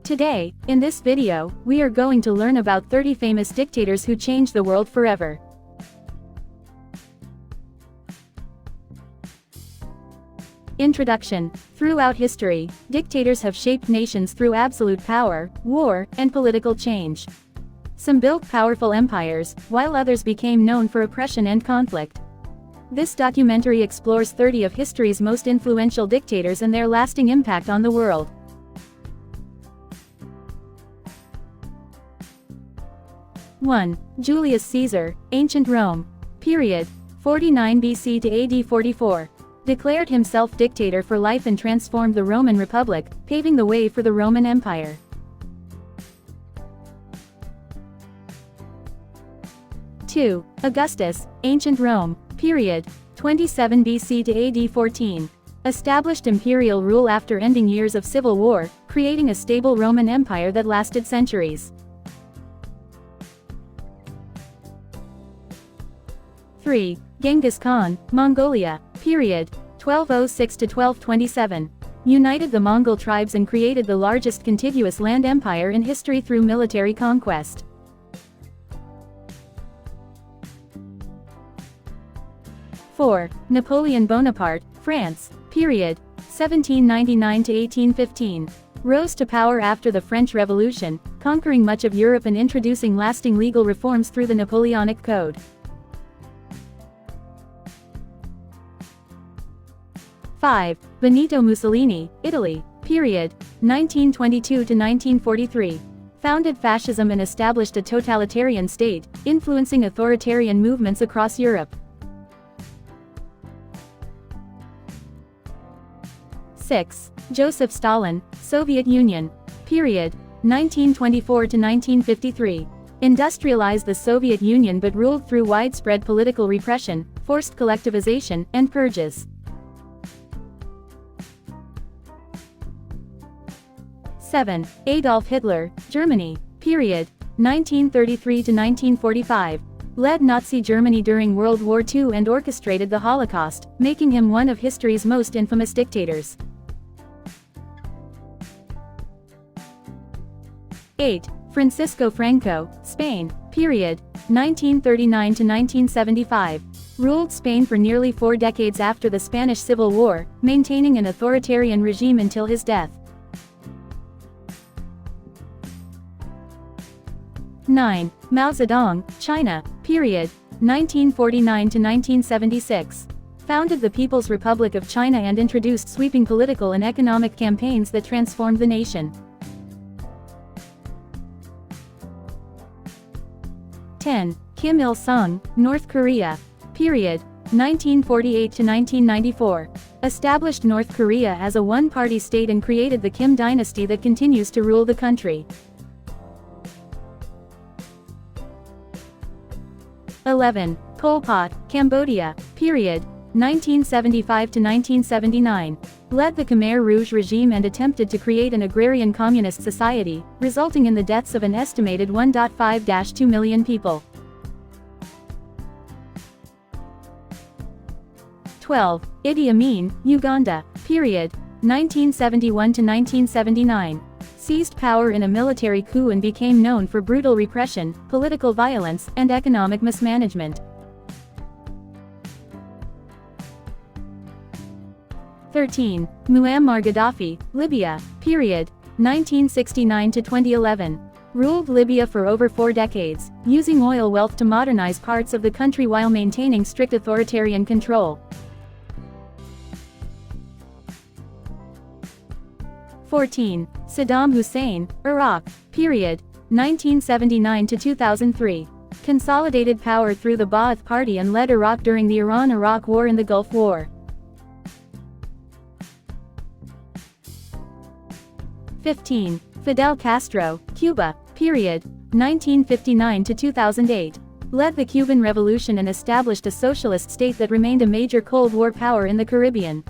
Today, in this video, we are going to learn about 30 famous dictators who changed the world forever. Introduction. Throughout history, dictators have shaped nations through absolute power, war, and political change. Some built powerful empires, while others became known for oppression and conflict. This documentary explores 30 of history's most influential dictators and their lasting impact on the world. 1. Julius Caesar, Ancient Rome. Period. 49 BC to AD 44. Declared himself dictator for life and transformed the Roman Republic, paving the way for the Roman Empire. 2. Augustus, Ancient Rome. Period. 27 BC to AD 14. Established imperial rule after ending years of civil war, creating a stable Roman Empire that lasted centuries. 3. Genghis Khan, Mongolia. Period. 1206 to 1227. United the Mongol tribes and created the largest contiguous land empire in history through military conquest. 4. Napoleon Bonaparte, France. Period. 1799 to 1815. Rose to power after the French Revolution, conquering much of Europe and introducing lasting legal reforms through the Napoleonic Code. 5. Benito Mussolini, Italy. Period. 1922 to 1943. Founded fascism and established a totalitarian state, influencing authoritarian movements across Europe. 6. Joseph Stalin, Soviet Union. Period. 1924 to 1953. Industrialized the Soviet Union but ruled through widespread political repression, forced collectivization, and purges. 7. Adolf Hitler, Germany. Period. 1933 to 1945. Led Nazi Germany during World War II and orchestrated the Holocaust, making him one of history's most infamous dictators. 8. Francisco Franco, Spain. Period. 1939 to 1975. Ruled Spain for nearly 4 decades after the Spanish Civil War, maintaining an authoritarian regime until his death. 9. Mao Zedong, China. Period. 1949 to 1976. Founded the People's Republic of China and introduced sweeping political and economic campaigns that transformed the nation. 10. Kim Il-sung, North Korea. Period. 1948 to 1994. Established North Korea as a one-party state and created the Kim dynasty that continues to rule the country. 11. Pol Pot, Cambodia. Period. 1975 to 1979. Led the Khmer Rouge regime and attempted to create an agrarian communist society, resulting in the deaths of an estimated 1.5-2 million people. 12. Idi Amin, Uganda. Period. 1971 to 1979. Seized power in a military coup and became known for brutal repression, political violence, and economic mismanagement. 13. Muammar Gaddafi, Libya. Period. 1969 to 2011. Ruled Libya for over 4 decades, using oil wealth to modernize parts of the country while maintaining strict authoritarian control. 14. Saddam Hussein, Iraq. Period. 1979 to 2003. Consolidated power through the Ba'ath Party and led Iraq during the Iran-Iraq War and the Gulf War. 15. Fidel Castro, Cuba. Period. 1959 to 2008. Led the Cuban Revolution and established a socialist state that remained a major Cold War power in the Caribbean.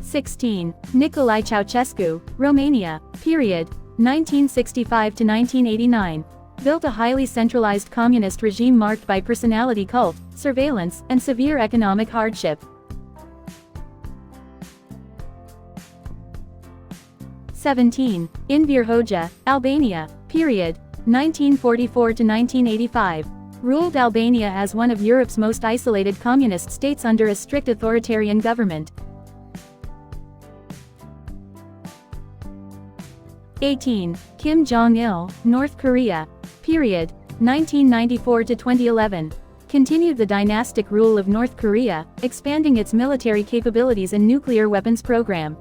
16. Nicolae Ceausescu, Romania. Period. 1965 to 1989. Built a highly centralized communist regime marked by personality cult, surveillance, and severe economic hardship. 17. Enver Hoxha, Albania, period, 1944 to 1985. Ruled Albania as one of Europe's most isolated communist states under a strict authoritarian government. 18. Kim Jong-il, North Korea, period, 1994 to 2011. Continued the dynastic rule of North Korea, expanding its military capabilities and nuclear weapons program.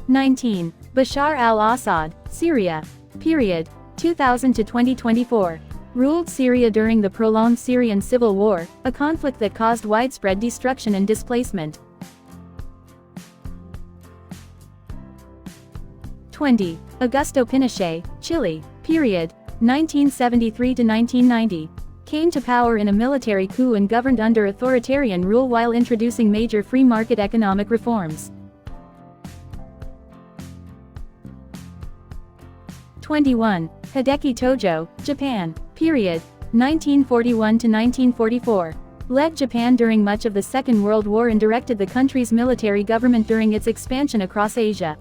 19. Bashar al-Assad, Syria, period, 2000 to 2024. Ruled Syria during the prolonged Syrian civil war, a conflict that caused widespread destruction and displacement. 20. Augusto Pinochet, Chile, period, 1973 to 1990. Came to power in a military coup and governed under authoritarian rule while introducing major free market economic reforms. 21. Hideki Tojo, Japan, period, 1941 to 1944. Led Japan during much of the Second World War and directed the country's military government during its expansion across Asia.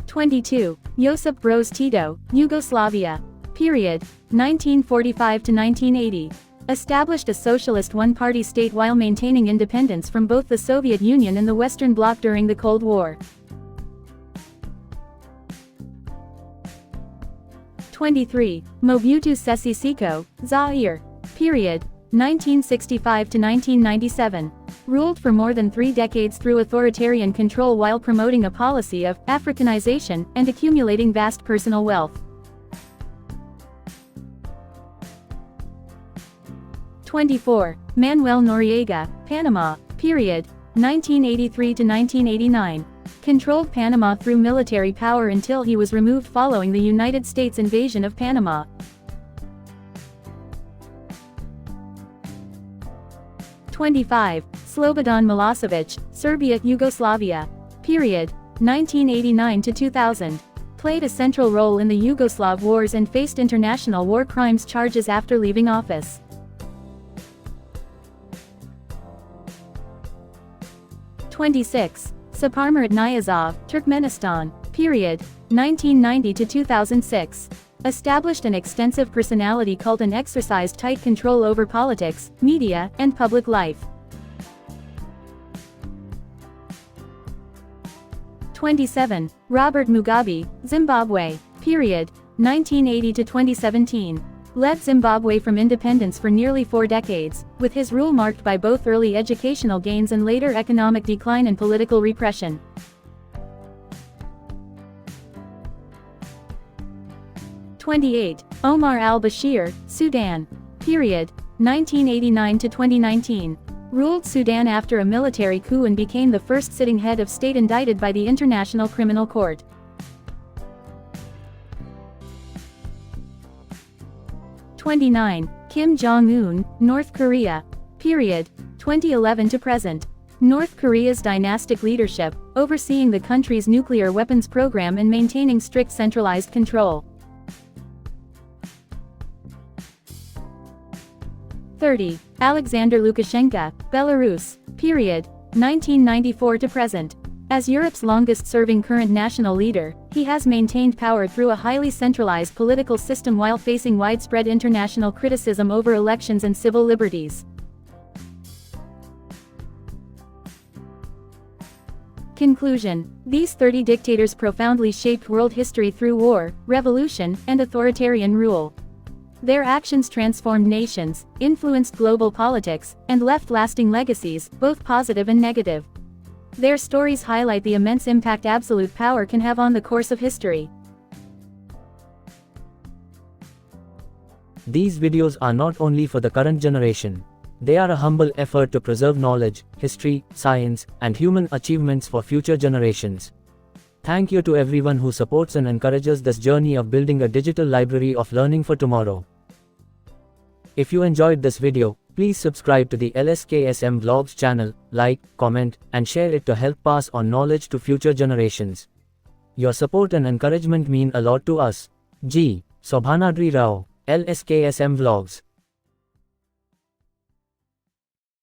22. Josip Broz Tito, Yugoslavia, period, 1945 to 1980. Established a socialist one-party state while maintaining independence from both the Soviet Union and the Western Bloc during the Cold War. 23. Mobutu Sese Seko, Zaire, period, 1965 to 1997. Ruled for more than 3 decades through authoritarian control while promoting a policy of Africanization and accumulating vast personal wealth. 24. Manuel Noriega, Panama, period, 1983 to 1989. Controlled Panama through military power until he was removed following the United States invasion of Panama. 25. Slobodan Milosevic, Serbia, Yugoslavia, period, 1989 to 2000. Played a central role in the Yugoslav wars and faced international war crimes charges after leaving office. 26. Saparmurat Niyazov, Turkmenistan, period, 1990 to 2006. Established an extensive personality cult and exercised tight control over politics, media, and public life. 27. Robert Mugabe, Zimbabwe, period, 1980 to 2017. Led Zimbabwe from independence for nearly 4 decades, with his rule marked by both early educational gains and later economic decline and political repression. 28. Omar al-Bashir, Sudan, period, 1989 to 2019. Ruled Sudan after a military coup and became the first sitting head of state indicted by the International Criminal Court. 29. Kim Jong-un, North Korea, period, 2011 to present. North Korea's dynastic leadership, overseeing the country's nuclear weapons program and maintaining strict centralized control. 30. Alexander Lukashenko, Belarus, period, 1994 to present. As Europe's longest-serving current national leader, he has maintained power through a highly centralized political system while facing widespread international criticism over elections and civil liberties. Conclusion. These 30 dictators profoundly shaped world history through war, revolution, and authoritarian rule. Their actions transformed nations, influenced global politics, and left lasting legacies, both positive and negative. Their stories highlight the immense impact absolute power can have on the course of history. These videos are not only for the current generation. They are a humble effort to preserve knowledge, history, science, and human achievements for future generations. Thank you to everyone who supports and encourages this journey of building a digital library of learning for tomorrow. If you enjoyed this video, please subscribe to the LSKSM Vlogs channel, like, comment, and share it to help pass on knowledge to future generations. Your support and encouragement mean a lot to us. G. Sobhanadri Rao, LSKSM Vlogs.